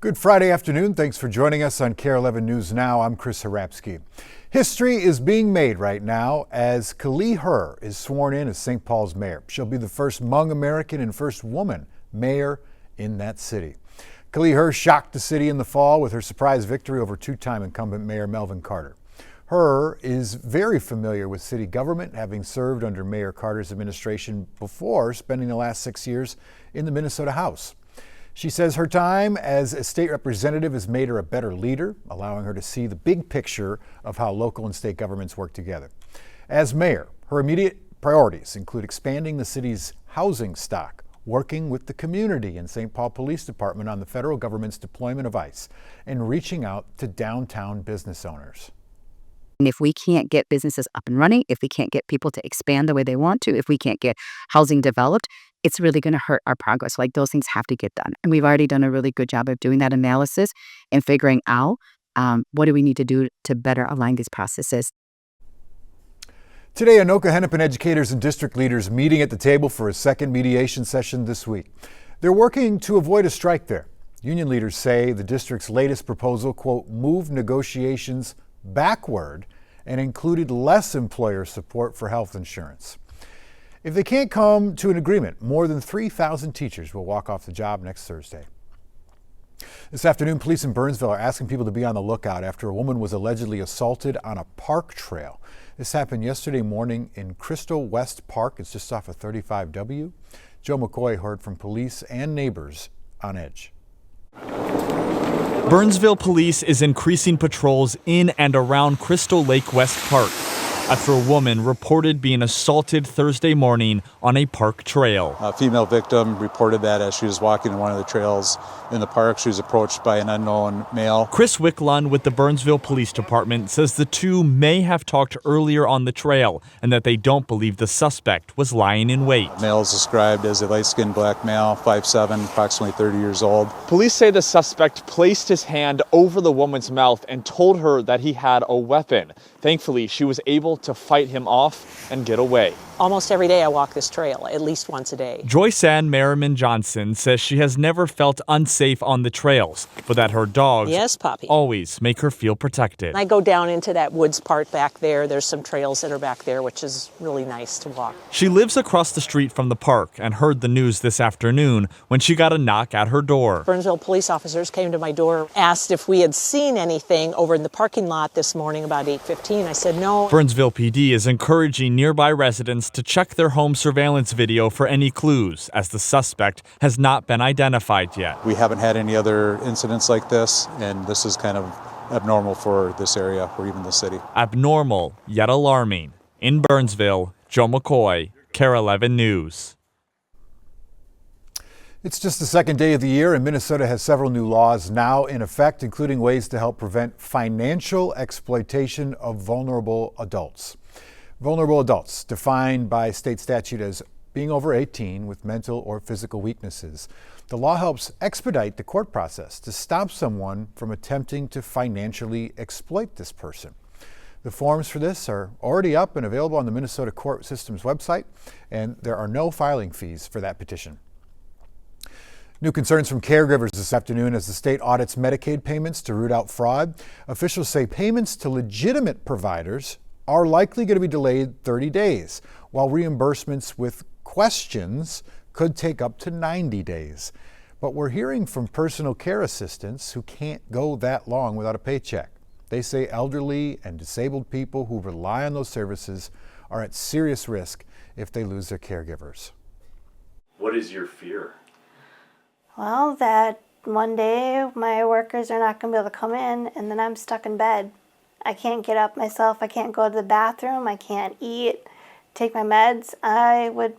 Good Friday afternoon. Thanks for joining us on KARE 11 News Now. I'm Chris Harapsky. History is being made right now as Kali Herr is sworn in as St. Paul's mayor. She'll be the first Hmong American and first woman mayor in that city. Kali Herr shocked the city in the fall with her surprise victory over two-time incumbent Mayor Melvin Carter. Herr is very familiar with city government, having served under Mayor Carter's administration before spending the last 6 years in the Minnesota House. She says her time as a state representative has made her a better leader, allowing her to see the big picture of how local and state governments work together. As mayor, her immediate priorities include expanding the city's housing stock, working with the community and St. Paul Police Department on the federal government's deployment of ICE, and reaching out to downtown business owners. And if we can't get businesses up and running, if we can't get people to expand the way they want to, if we can't get housing developed, it's really going to hurt our progress. Like, those things have to get done. And we've already done a really good job of doing that analysis and figuring out what do we need to do to better align these processes. Today, Anoka Hennepin educators and district leaders meeting at the table for a second mediation session this week. They're working to avoid a strike there. Union leaders say the district's latest proposal, quote, moved negotiations backward and included less employer support for health insurance. If they can't come to an agreement, more than 3,000 teachers will walk off the job next Thursday. This afternoon, police in Burnsville are asking people to be on the lookout after a woman was allegedly assaulted on a park trail. This happened yesterday morning in Crystal West Park. It's just off of 35W. Joe McCoy heard from police and neighbors on edge. Burnsville police is increasing patrols in and around Crystal Lake West Park after a woman reported being assaulted Thursday morning on a park trail. A female victim reported that as she was walking in one of the trails in the park, she was approached by an unknown male. Chris Wicklund with the Burnsville Police Department says the two may have talked earlier on the trail and that they don't believe the suspect was lying in wait. The male is described as a light-skinned black male, 5'7", approximately 30 years old. Police say the suspect placed his hand over the woman's mouth and told her that he had a weapon. Thankfully, she was able to fight him off and get away. Almost every day I walk this trail, at least once a day. Joyce Ann Merriman Johnson says she has never felt unsafe on the trails, but that her dogs always make her feel protected. I go down into that woods part back there. There's some trails that are back there, which is really nice to walk. She lives across the street from the park and heard the news this afternoon when she got a knock at her door. Burnsville police officers came to my door, asked if we had seen anything over in the parking lot this morning about 8:15. I said no. Burnsville PD is encouraging nearby residents to check their home surveillance video for any clues, as the suspect has not been identified yet. We haven't had any other incidents like this, and this is kind of abnormal for this area or even the city. Abnormal, yet alarming. In Burnsville, Joe McCoy, KARE 11 News. It's just the second day of the year, and Minnesota has several new laws now in effect, including ways to help prevent financial exploitation of vulnerable adults. Vulnerable adults, defined by state statute as being over 18 with mental or physical weaknesses. The law helps expedite the court process to stop someone from attempting to financially exploit this person. The forms for this are already up and available on the Minnesota Court System's website, and there are no filing fees for that petition. New concerns from caregivers this afternoon as the state audits Medicaid payments to root out fraud. Officials say payments to legitimate providers are likely going to be delayed 30 days, while reimbursements with questions could take up to 90 days. But we're hearing from personal care assistants who can't go that long without a paycheck. They say elderly and disabled people who rely on those services are at serious risk if they lose their caregivers. What is your fear? Well, that one day my workers are not going to be able to come in and then I'm stuck in bed. I can't get up myself. I can't go to the bathroom. I can't eat, take my meds. I would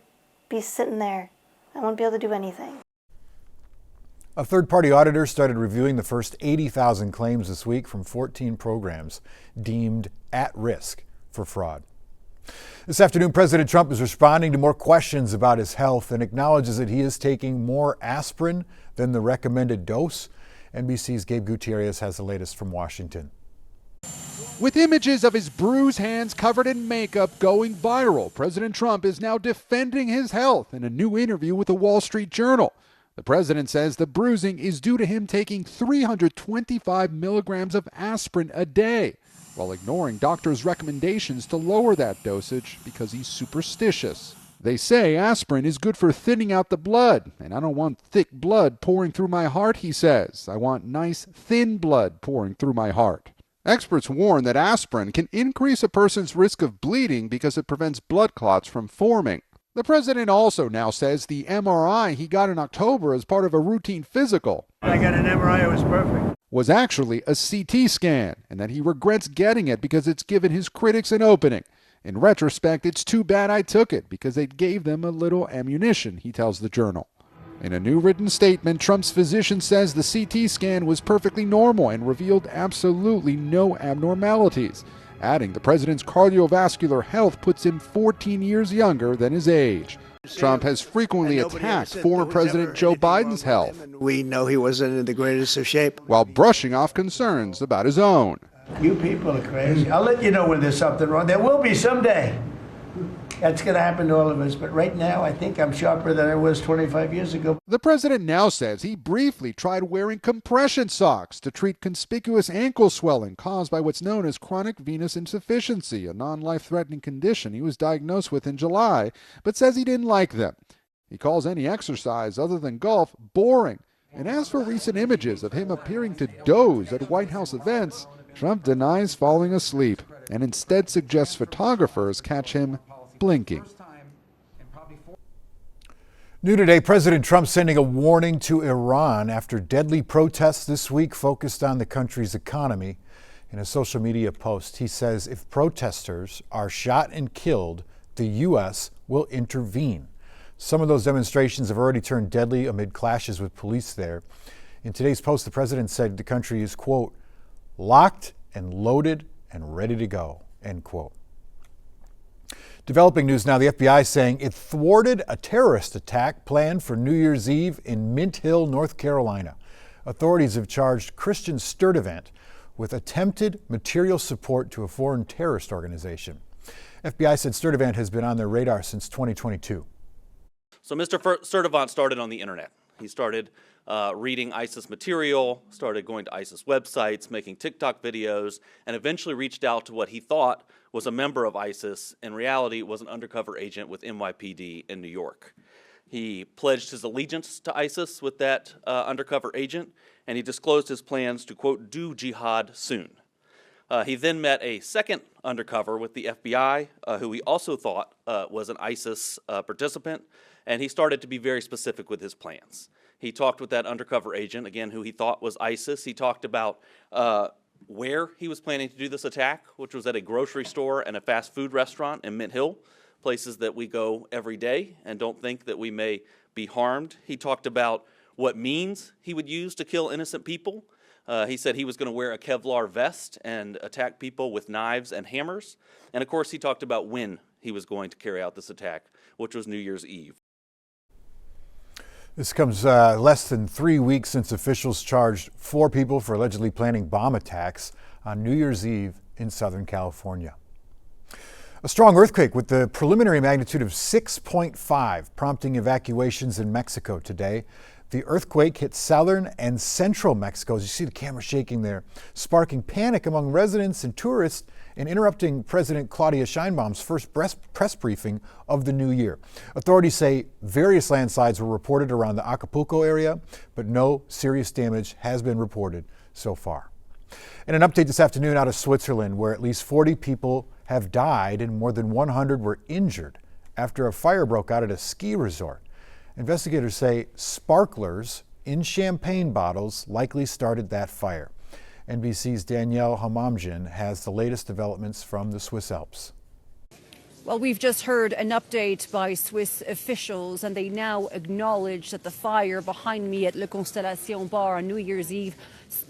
be sitting there. I won't be able to do anything. A third-party auditor started reviewing the first 80,000 claims this week from 14 programs deemed at risk for fraud. This afternoon, President Trump is responding to more questions about his health and acknowledges that he is taking more aspirin than the recommended dose. NBC's Gabe Gutierrez has the latest from Washington. With images of his bruised hands covered in makeup going viral, President Trump is now defending his health in a new interview with the Wall Street Journal. The president says the bruising is due to him taking 325 milligrams of aspirin a day, while ignoring doctors' recommendations to lower that dosage because he's superstitious. They say aspirin is good for thinning out the blood, and I don't want thick blood pouring through my heart, he says. I want nice, thin blood pouring through my heart. Experts warn that aspirin can increase a person's risk of bleeding because it prevents blood clots from forming. The president also now says the MRI he got in October as part of a routine physical I got an MRI, it was perfect. was actually a CT scan, and that he regrets getting it because it's given his critics an opening. In retrospect, it's too bad I took it because it gave them a little ammunition, he tells the Journal. In a new written statement, Trump's physician says the CT scan was perfectly normal and revealed absolutely no abnormalities, adding the president's cardiovascular health puts him 14 years younger than his age. Trump has frequently attacked former President Joe Biden's health. We know he wasn't in the greatest of shape. While brushing off concerns about his own. You people are crazy. I'll let you know when there's something wrong. There will be someday. That's going to happen to all of us. But right now, I think I'm sharper than I was 25 years ago. The president now says he briefly tried wearing compression socks to treat conspicuous ankle swelling caused by what's known as chronic venous insufficiency, a non-life-threatening condition he was diagnosed with in July, but says he didn't like them. He calls any exercise other than golf boring. And as for recent images of him appearing to doze at White House events, Trump denies falling asleep and instead suggests photographers catch him blinking. New today, President Trump sending a warning to Iran after deadly protests this week focused on the country's economy. In a social media post, he says if protesters are shot and killed, the U.S. will intervene. Some of those demonstrations have already turned deadly amid clashes with police there. In today's post, the president said the country is, quote, locked and loaded and ready to go, end quote. Developing news now, the FBI saying it thwarted a terrorist attack planned for New Year's Eve in Mint Hill, North Carolina. Authorities have charged Christian Sturtevant with attempted material support to a foreign terrorist organization. FBI said Sturtevant has been on their radar since 2022. So Mr. Sturtevant started on the internet. He started reading ISIS material, started going to ISIS websites, making TikTok videos, and eventually reached out to what he thought was a member of ISIS. In reality, was an undercover agent with NYPD in New York. He pledged his allegiance to ISIS with that undercover agent, and he disclosed his plans to, quote, do jihad soon. He then met a second undercover with the FBI, who he also thought was an ISIS participant, and he started to be very specific with his plans. He talked with that undercover agent, again, who he thought was ISIS. He talked about where he was planning to do this attack, which was at a grocery store and a fast food restaurant in Mint Hill, places that we go every day and don't think that we may be harmed. He talked about what means he would use to kill innocent people. He said he was going to wear a Kevlar vest and attack people with knives and hammers. And of course, he talked about when he was going to carry out this attack, which was New Year's Eve. This comes less than 3 weeks since officials charged 4 people for allegedly planning bomb attacks on New Year's Eve in Southern California. A strong earthquake with the preliminary magnitude of 6.5 prompting evacuations in Mexico today. The earthquake hit southern and central Mexico, as you see the camera shaking there, sparking panic among residents and tourists and interrupting President Claudia Sheinbaum's first press briefing of the new year. Authorities say various landslides were reported around the Acapulco area, but no serious damage has been reported so far. And an update this afternoon out of Switzerland, where at least 40 people have died and more than 100 were injured after a fire broke out at a ski resort. Investigators say sparklers in champagne bottles likely started that fire. NBC's Danielle Hamamjian has the latest developments from the Swiss Alps. Well, we've just heard an update by Swiss officials, and they now acknowledge that the fire behind me at Le Constellation Bar on New Year's Eve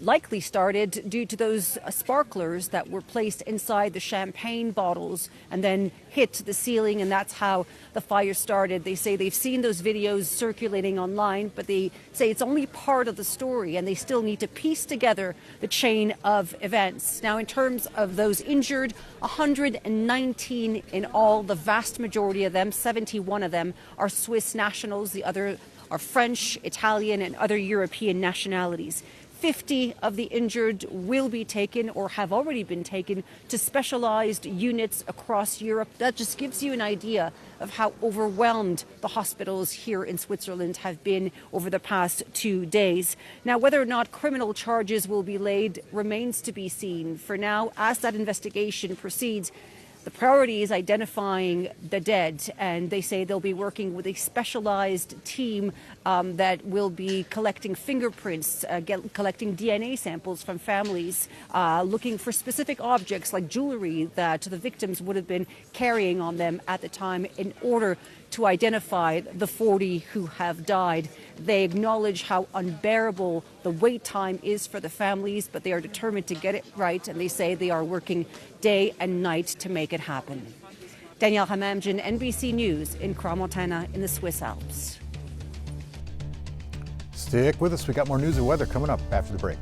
likely started due to those sparklers that were placed inside the champagne bottles and then hit the ceiling, and that's how the fire started. They say they've seen those videos circulating online, but they say it's only part of the story and they still need to piece together the chain of events. Now, in terms of those injured, 119 in all. The vast majority of them, 71 of them, are Swiss nationals. The other are French, Italian, and other European nationalities. 50 of the injured will be taken or have already been taken to specialized units across Europe. That just gives you an idea of how overwhelmed the hospitals here in Switzerland have been over the past 2 days. Now, whether or not criminal charges will be laid remains to be seen. For now, as that investigation proceeds, the priority is identifying the dead, and they say they'll be working with a specialized team that will be collecting fingerprints, collecting DNA samples from families, looking for specific objects like jewelry that the victims would have been carrying on them at the time in order to identify the 40 who have died. They acknowledge how unbearable the wait time is for the families, but they are determined to get it right, and they say they are working day and night to make it happen. Danielle Hamamdjian, NBC News in Crans-Montana in the Swiss Alps. Stick with us. We got more news and weather coming up after the break.